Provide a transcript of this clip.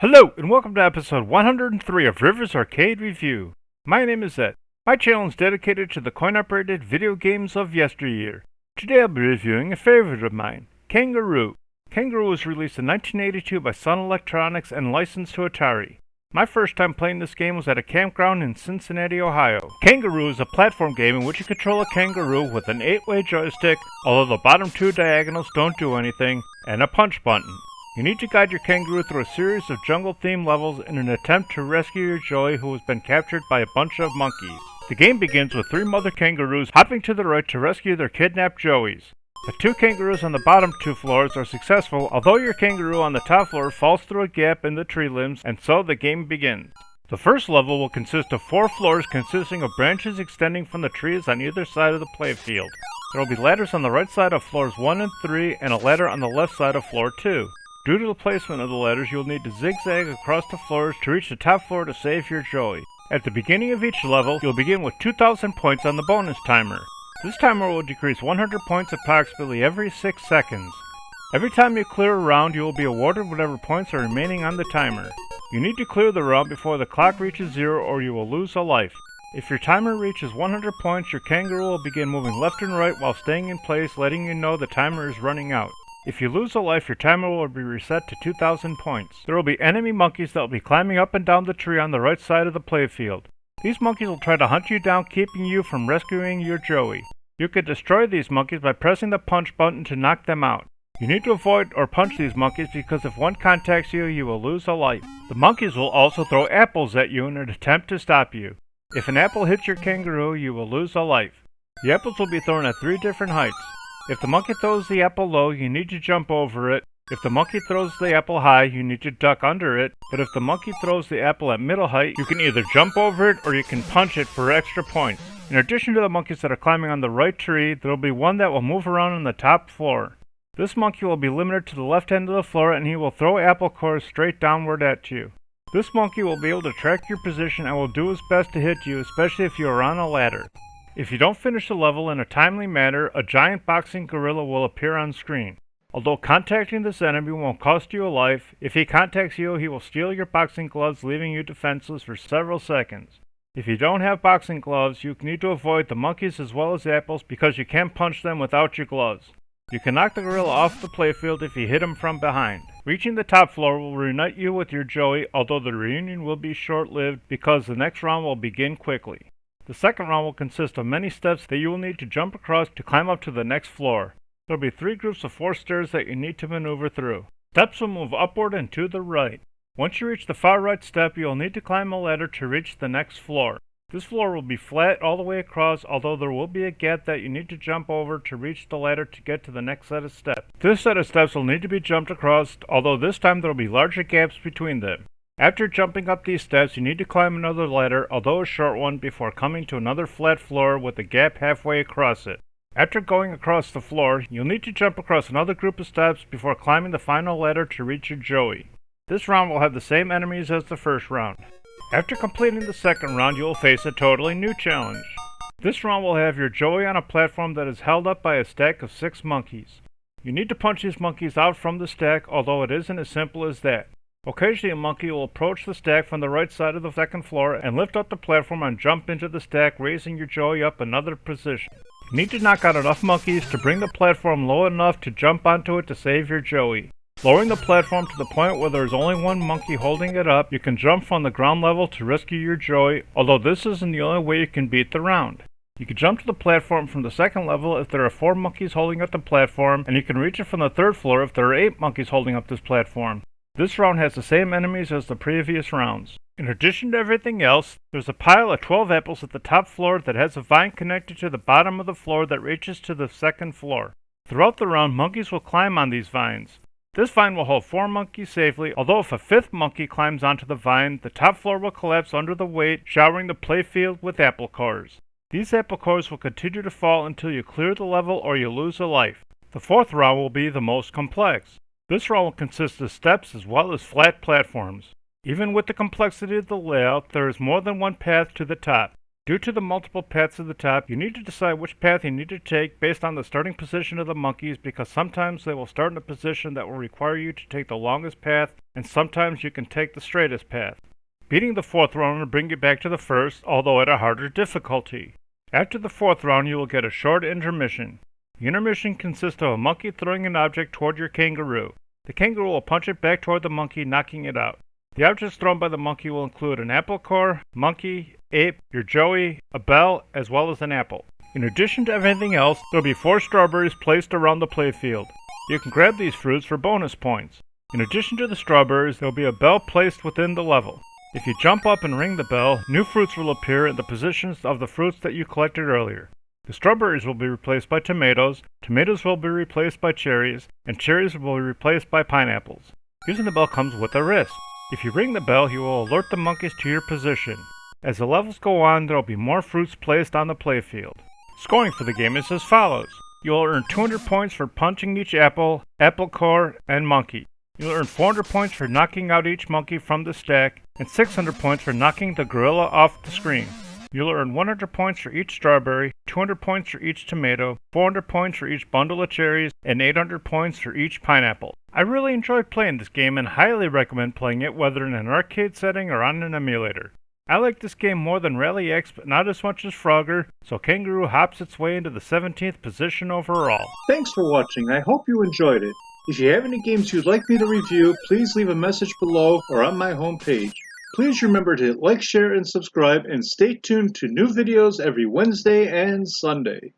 Hello, and welcome to episode 103 of Rivers Arcade Review. My name is Ed. My channel is dedicated to the coin-operated video games of yesteryear. Today I'll be reviewing a favorite of mine, Kangaroo. Kangaroo was released in 1982 by Sun Electronics and licensed to Atari. My first time playing this game was at a campground in Cincinnati, Ohio. Kangaroo is a platform game in which you control a kangaroo with an 8-way joystick, although the bottom two diagonals don't do anything, and a punch button. You need to guide your kangaroo through a series of jungle-themed levels in an attempt to rescue your joey who has been captured by a bunch of monkeys. The game begins with 3 mother kangaroos hopping to the right to rescue their kidnapped joeys. The 2 kangaroos on the bottom 2 floors are successful, although your kangaroo on the top floor falls through a gap in the tree limbs, and so the game begins. The first level will consist of 4 floors consisting of branches extending from the trees on either side of the playfield. There will be ladders on the right side of floors 1 and 3 and a ladder on the left side of floor 2. Due to the placement of the ladders, you'll need to zigzag across the floors to reach the top floor to save your joey. At the beginning of each level, you'll begin with 2,000 points on the bonus timer. This timer will decrease 100 points approximately every 6 seconds. Every time you clear a round, you will be awarded whatever points are remaining on the timer. You need to clear the round before the clock reaches 0 or you will lose a life. If your timer reaches 100 points, your kangaroo will begin moving left and right while staying in place, letting you know the timer is running out. If you lose a life, your timer will be reset to 2,000 points. There will be enemy monkeys that will be climbing up and down the tree on the right side of the playfield. These monkeys will try to hunt you down, keeping you from rescuing your joey. You could destroy these monkeys by pressing the punch button to knock them out. You need to avoid or punch these monkeys because if one contacts you, you will lose a life. The monkeys will also throw apples at you in an attempt to stop you. If an apple hits your kangaroo, you will lose a life. The apples will be thrown at 3 different heights. If the monkey throws the apple low, you need to jump over it. If the monkey throws the apple high, you need to duck under it. But if the monkey throws the apple at middle height, you can either jump over it or you can punch it for extra points. In addition to the monkeys that are climbing on the right tree, there will be one that will move around on the top floor. This monkey will be limited to the left end of the floor and he will throw apple cores straight downward at you. This monkey will be able to track your position and will do his best to hit you, especially if you are on a ladder. If you don't finish the level in a timely manner, a giant boxing gorilla will appear on screen. Although contacting this enemy won't cost you a life, if he contacts you, he will steal your boxing gloves, leaving you defenseless for several seconds. If you don't have boxing gloves, you need to avoid the monkeys as well as apples because you can't punch them without your gloves. You can knock the gorilla off the playfield if you hit him from behind. Reaching the top floor will reunite you with your joey, although the reunion will be short-lived because the next round will begin quickly. The second round will consist of many steps that you will need to jump across to climb up to the next floor. There will be 3 groups of 4 stairs that you need to maneuver through. Steps will move upward and to the right. Once you reach the far right step, you will need to climb a ladder to reach the next floor. This floor will be flat all the way across, although there will be a gap that you need to jump over to reach the ladder to get to the next set of steps. This set of steps will need to be jumped across, although this time there will be larger gaps between them. After jumping up these steps, you need to climb another ladder, although a short one, before coming to another flat floor with a gap halfway across it. After going across the floor, you'll need to jump across another group of steps before climbing the final ladder to reach your joey. This round will have the same enemies as the first round. After completing the second round, you will face a totally new challenge. This round will have your joey on a platform that is held up by a stack of 6 monkeys. You need to punch these monkeys out from the stack, although it isn't as simple as that. Occasionally a monkey will approach the stack from the right side of the second floor and lift up the platform and jump into the stack, raising your joey up another position. You need to knock out enough monkeys to bring the platform low enough to jump onto it to save your joey. Lowering the platform to the point where there is only one monkey holding it up, you can jump from the ground level to rescue your joey, although this isn't the only way you can beat the round. You can jump to the platform from the second level if there are 4 monkeys holding up the platform, and you can reach it from the third floor if there are 8 monkeys holding up this platform. This round has the same enemies as the previous rounds. In addition to everything else, there's a pile of 12 apples at the top floor that has a vine connected to the bottom of the floor that reaches to the second floor. Throughout the round, monkeys will climb on these vines. This vine will hold 4 monkeys safely, although if a 5th monkey climbs onto the vine, the top floor will collapse under the weight, showering the playfield with apple cores. These apple cores will continue to fall until you clear the level or you lose a life. The 4th round will be the most complex. This round will consist of steps as well as flat platforms. Even with the complexity of the layout, there is more than one path to the top. Due to the multiple paths at the top, you need to decide which path you need to take based on the starting position of the monkeys, because sometimes they will start in a position that will require you to take the longest path, and sometimes you can take the straightest path. Beating the fourth round will bring you back to the first, although at a harder difficulty. After the fourth round, you will get a short intermission. The intermission consists of a monkey throwing an object toward your kangaroo. The kangaroo will punch it back toward the monkey, knocking it out. The objects thrown by the monkey will include an apple core, monkey, ape, your joey, a bell, as well as an apple. In addition to everything else, there will be 4 strawberries placed around the playfield. You can grab these fruits for bonus points. In addition to the strawberries, there will be a bell placed within the level. If you jump up and ring the bell, new fruits will appear in the positions of the fruits that you collected earlier. The strawberries will be replaced by tomatoes, tomatoes will be replaced by cherries, and cherries will be replaced by pineapples. Using the bell comes with a risk. If you ring the bell, you will alert the monkeys to your position. As the levels go on, there will be more fruits placed on the playfield. Scoring for the game is as follows. You will earn 200 points for punching each apple, apple core, and monkey. You will earn 400 points for knocking out each monkey from the stack, and 600 points for knocking the gorilla off the screen. You'll earn 100 points for each strawberry, 200 points for each tomato, 400 points for each bundle of cherries, and 800 points for each pineapple. I really enjoyed playing this game and highly recommend playing it whether in an arcade setting or on an emulator. I like this game more than Rally X, but not as much as Frogger, so Kangaroo hops its way into the 17th position overall. Thanks for watching. I hope you enjoyed it. If you have any games you'd like me to review, please leave a message below or on my homepage. Please remember to like, share, and subscribe, and stay tuned to new videos every Wednesday and Sunday.